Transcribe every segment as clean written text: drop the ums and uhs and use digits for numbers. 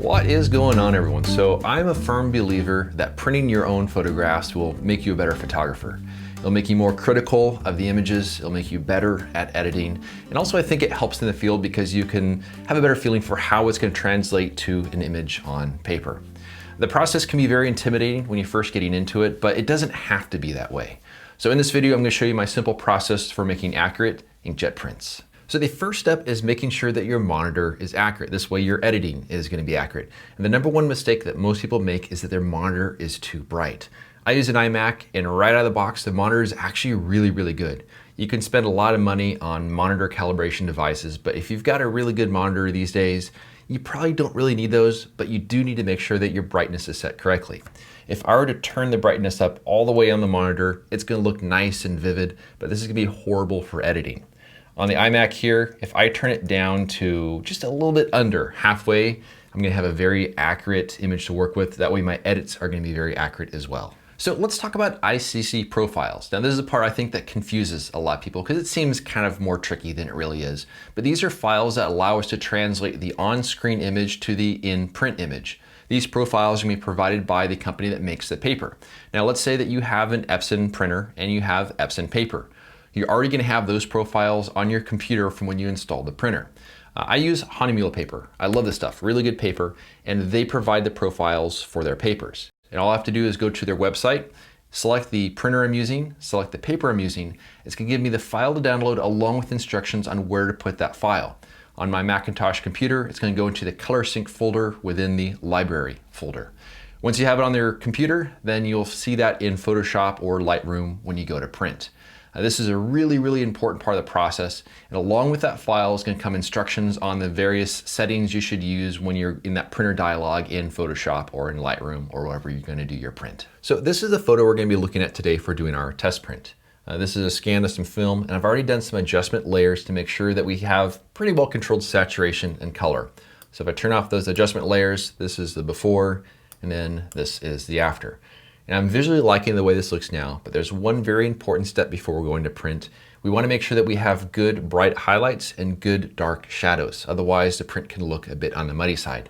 What is going on, everyone? So I'm a firm believer that printing your own photographs will make you a better photographer. It'll make you more critical of the images, it'll make you better at editing, and also I think it helps in the field because you can have a better feeling for how it's going to translate to an image on paper. The process can be very intimidating when you're first getting into it, but it doesn't have to be that way. So in this video, I'm going to show you my simple process for making accurate inkjet prints. So the first step is making sure that your monitor is accurate. This way your editing is going to be accurate. And the number one mistake that most people make is that their monitor is too bright. I use an iMac, and right out of the box, the monitor is actually really good. You can spend a lot of money on monitor calibration devices, but if you've got a really good monitor these days, you probably don't really need those, but you do need to make sure that your brightness is set correctly. If I were to turn the brightness up all the way on the monitor, it's going to look nice and vivid, but this is going to be horrible for editing. On the iMac here, if I turn it down to just a little bit under halfway, I'm going to have a very accurate image to work with. That way my edits are going to be very accurate as well. So let's talk about ICC Profiles. Now this is a part I think that confuses a lot of people because it seems kind of more tricky than it really is. But these are files that allow us to translate the on-screen image to the in-print image. These profiles are going to be provided by the company that makes the paper. Now let's say that you have an Epson printer and you have Epson paper. You're already going to have those profiles on your computer from when you install the printer. I use Honeymoon paper. I love this stuff, really good paper, and they provide the profiles for their papers. And all I have to do is go to their website, select the printer I'm using, select the paper I'm using. It's going to give me the file to download along with instructions on where to put that file. On my Macintosh computer, it's going to go into the Color Sync folder within the Library folder. Once you have it on their computer, then you'll see that in Photoshop or Lightroom when you go to print. This is a really important part of the process, and along with that file is going to come instructions on the various settings you should use when you're in that printer dialog in Photoshop or in Lightroom or wherever you're going to do your print. So this is the photo we're going to be looking at today for doing our test print. This is a scan of some film, and I've already done some adjustment layers to make sure that we have pretty well controlled saturation and color. So if I turn off those adjustment layers, this is the before, and then this is the after. And I'm visually liking the way this looks now, but there's one very important step before we're going to print. We want to make sure that we have good bright highlights and good dark shadows. Otherwise, the print can look a bit on the muddy side.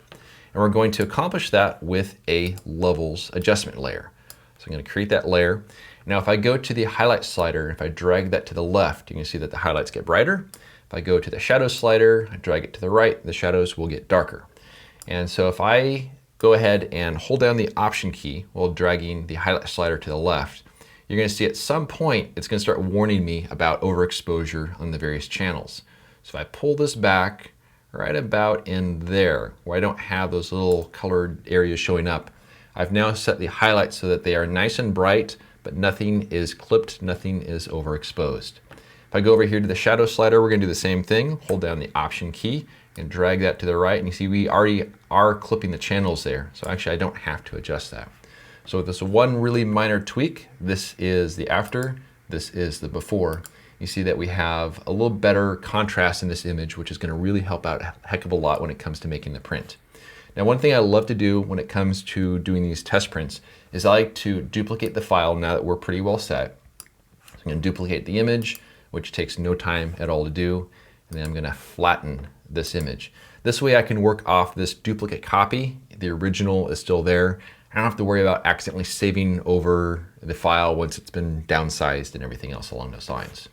And we're going to accomplish that with a levels adjustment layer. So I'm going to create that layer. Now, if I go to the highlight slider, if I drag that to the left, you can see that the highlights get brighter. If I go to the shadow slider, I drag it to the right, the shadows will get darker. And so if I go ahead and hold down the Option key while dragging the highlight slider to the left, you're going to see at some point it's going to start warning me about overexposure on the various channels. So if I pull this back right about in there where I don't have those little colored areas showing up, I've now set the highlights so that they are nice and bright, but nothing is clipped, nothing is overexposed. If I go over here to the shadow slider, we're going to do the same thing. Hold down the Option key and drag that to the right, and you see we already are clipping the channels there. So actually I don't have to adjust that. So with this one really minor tweak, this is the after, this is the before. You see that we have a little better contrast in this image, which is going to really help out a heck of a lot when it comes to making the print. Now, one thing I love to do when it comes to doing these test prints is I like to duplicate the file now that we're pretty well set. So I'm going to duplicate the image, which takes no time at all to do, and then I'm going to flatten this image. This way I can work off this duplicate copy. The original is still there. I don't have to worry about accidentally saving over the file once it's been downsized and everything else along those lines.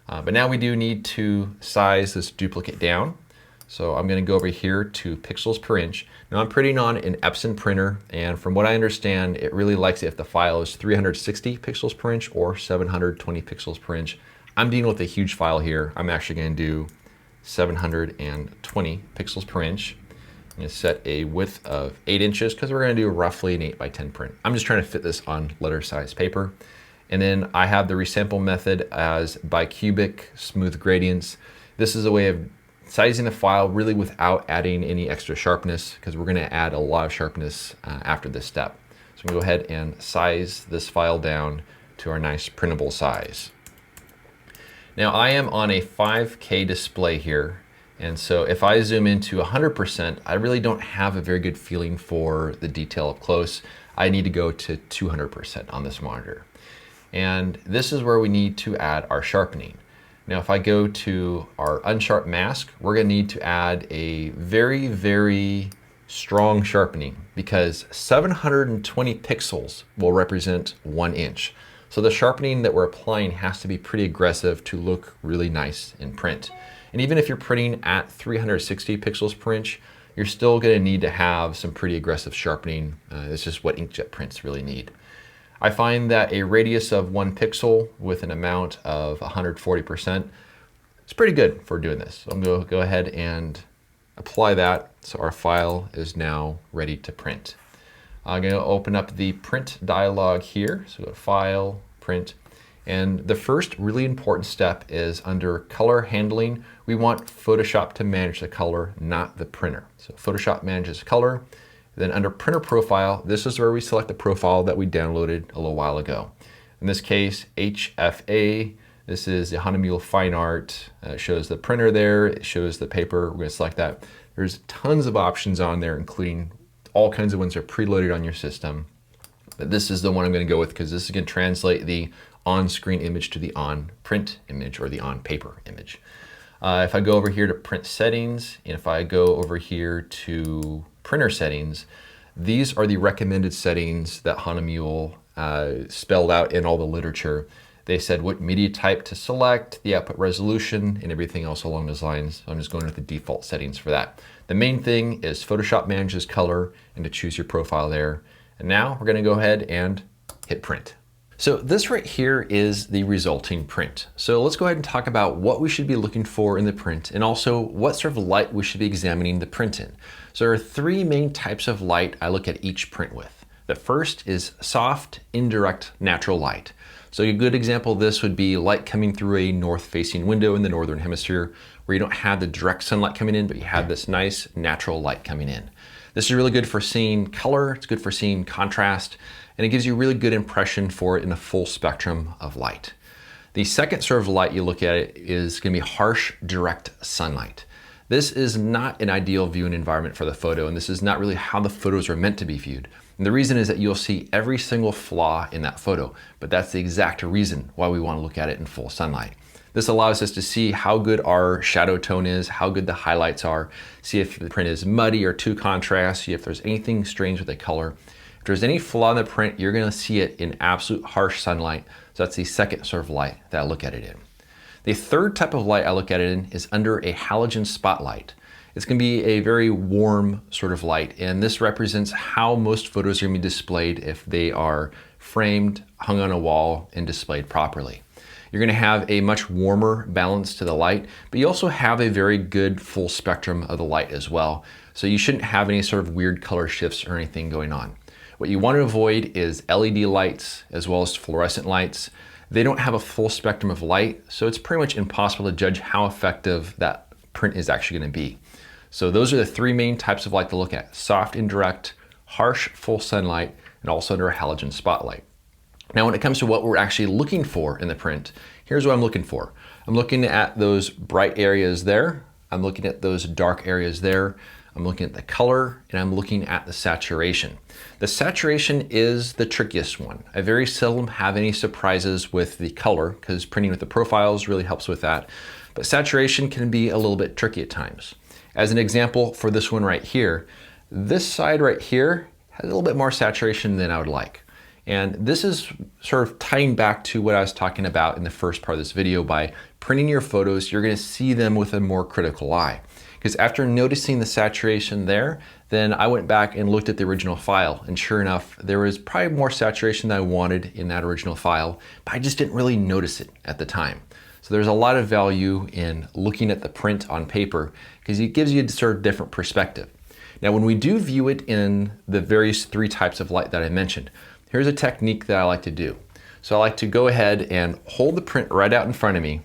But now we do need to size this duplicate down. So I'm going to go over here to pixels per inch. Now I'm printing on an Epson printer, and from what I understand, it really likes it if the file is 360 pixels per inch or 720 pixels per inch. I'm dealing with a huge file here. I'm actually going to do 720 pixels per inch. I'm going to set a width of 8 inches because we're going to do roughly an 8 by 10 print. I'm just trying to fit this on letter size paper. And then I have the resample method as bicubic smooth gradients. This is a way of sizing the file really without adding any extra sharpness, because we're going to add a lot of sharpness after this step. So I'm going to go ahead and size this file down to our nice printable size. Now I am on a 5K display here, and so if I zoom into 100%, I really don't have a very good feeling for the detail up close. I need to go to 200% on this monitor. And this is where we need to add our sharpening. Now if I go to our unsharp mask, we're going to need to add a very strong sharpening, because 720 pixels will represent 1 inch. So the sharpening that we're applying has to be pretty aggressive to look really nice in print. And even if you're printing at 360 pixels per inch, you're still going to need to have some pretty aggressive sharpening. It's just what inkjet prints really need. I find that a radius of 1 pixel with an amount of 140% is pretty good for doing this. So I'm going to go ahead and apply that. So our file is now ready to print. I'm going to open up the print dialog here. So go to File, Print. And the first really important step is under color handling. We want Photoshop to manage the color, not the printer. So Photoshop manages color. Then under printer profile, this is where we select the profile that we downloaded a little while ago. In this case, HFA. This is the Hahnemuhle Fine Art. It shows the printer there. It shows the paper. We're going to select that. There's tons of options on there, including all kinds of ones that are preloaded on your system. But this is the one I'm going to go with because this is going to translate the on-screen image to the on-print image or the on-paper image. If I go over here to print settings, and if I go over here to printer settings, these are the recommended settings that Hahnemuhle spelled out in all the literature. They said what media type to select, the output resolution, and everything else along those lines. So I'm just going with the default settings for that. The main thing is Photoshop manages color and to choose your profile there. And now we're going to go ahead and hit print. So this right here is the resulting print. So let's go ahead and talk about what we should be looking for in the print and also what sort of light we should be examining the print in. So there are 3 main types of light I look at each print with. The first is soft, indirect, natural light. So a good example of this would be light coming through a north-facing window in the northern hemisphere where you don't have the direct sunlight coming in, but you have this nice natural light coming in. This is really good for seeing color, it's good for seeing contrast, and it gives you a really good impression for it in a full spectrum of light. The second sort of light you look at is going to be harsh, direct sunlight. This is not an ideal viewing environment for the photo, and this is not really how the photos are meant to be viewed. And the reason is that you'll see every single flaw in that photo, but that's the exact reason why we want to look at it in full sunlight. This allows us to see how good our shadow tone is, how good the highlights are, see if the print is muddy or too contrast, see if there's anything strange with the color. If there's any flaw in the print, you're going to see it in absolute harsh sunlight. So that's the second sort of light that I look at it in. The third type of light I look at it in is under a halogen spotlight. It's going to be a very warm sort of light, and this represents how most photos are going to be displayed if they are framed, hung on a wall, and displayed properly. You're going to have a much warmer balance to the light, but you also have a very good full spectrum of the light as well. So you shouldn't have any sort of weird color shifts or anything going on. What you want to avoid is LED lights as well as fluorescent lights. They don't have a full spectrum of light, so it's pretty much impossible to judge how effective that print is actually going to be. So those are the 3 main types of light to look at: soft, indirect, harsh, full sunlight, and also under a halogen spotlight. Now, when it comes to what we're actually looking for in the print, here's what I'm looking for. I'm looking at those bright areas there. I'm looking at those dark areas there. I'm looking at the color, and I'm looking at the saturation. The saturation is the trickiest one. I very seldom have any surprises with the color because printing with the profiles really helps with that. But saturation can be a little bit tricky at times. As an example for this one right here, this side right here has a little bit more saturation than I would like. And this is sort of tying back to what I was talking about in the first part of this video. By printing your photos, you're going to see them with a more critical eye. Because after noticing the saturation there, then I went back and looked at the original file, and sure enough, there was probably more saturation than I wanted in that original file, but I just didn't really notice it at the time. So there's a lot of value in looking at the print on paper because it gives you a sort of different perspective. Now, when we do view it in the various 3 types of light that I mentioned, here's a technique that I like to do. So I like to go ahead and hold the print right out in front of me.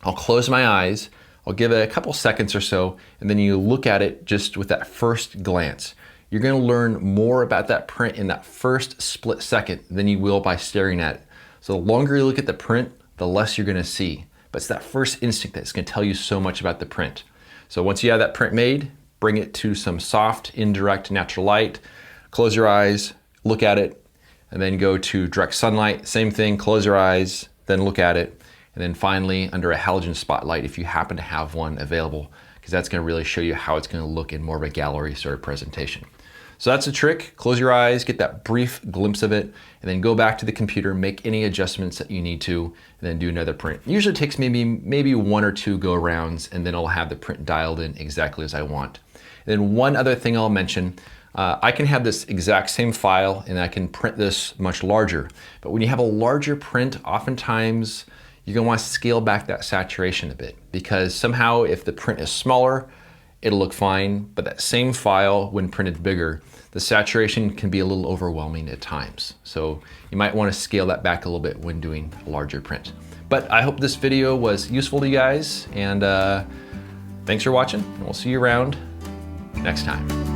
I'll close my eyes, I'll give it a couple seconds or so, and then you look at it just with that first glance. You're going to learn more about that print in that first split second than you will by staring at it. So the longer you look at the print, the less you're going to see. But it's that first instinct that's going to tell you so much about the print. So once you have that print made, bring it to some soft, indirect, natural light, close your eyes, look at it, and then go to direct sunlight. Same thing, close your eyes, then look at it. And then finally, under a halogen spotlight, if you happen to have one available, because that's gonna really show you how it's gonna look in more of a gallery sort of presentation. So that's the trick. Close your eyes, get that brief glimpse of it, and then go back to the computer, make any adjustments that you need to, and then do another print. Usually it takes maybe 1 or 2 go arounds, and then I'll have the print dialed in exactly as I want. And then one other thing I'll mention, I can have this exact same file and I can print this much larger. But when you have a larger print, oftentimes you're gonna want to scale back that saturation a bit, because somehow if the print is smaller, it'll look fine, but that same file, when printed bigger, the saturation can be a little overwhelming at times. So you might want to scale that back a little bit when doing a larger print. But I hope this video was useful to you guys, and thanks for watching, and we'll see you around next time.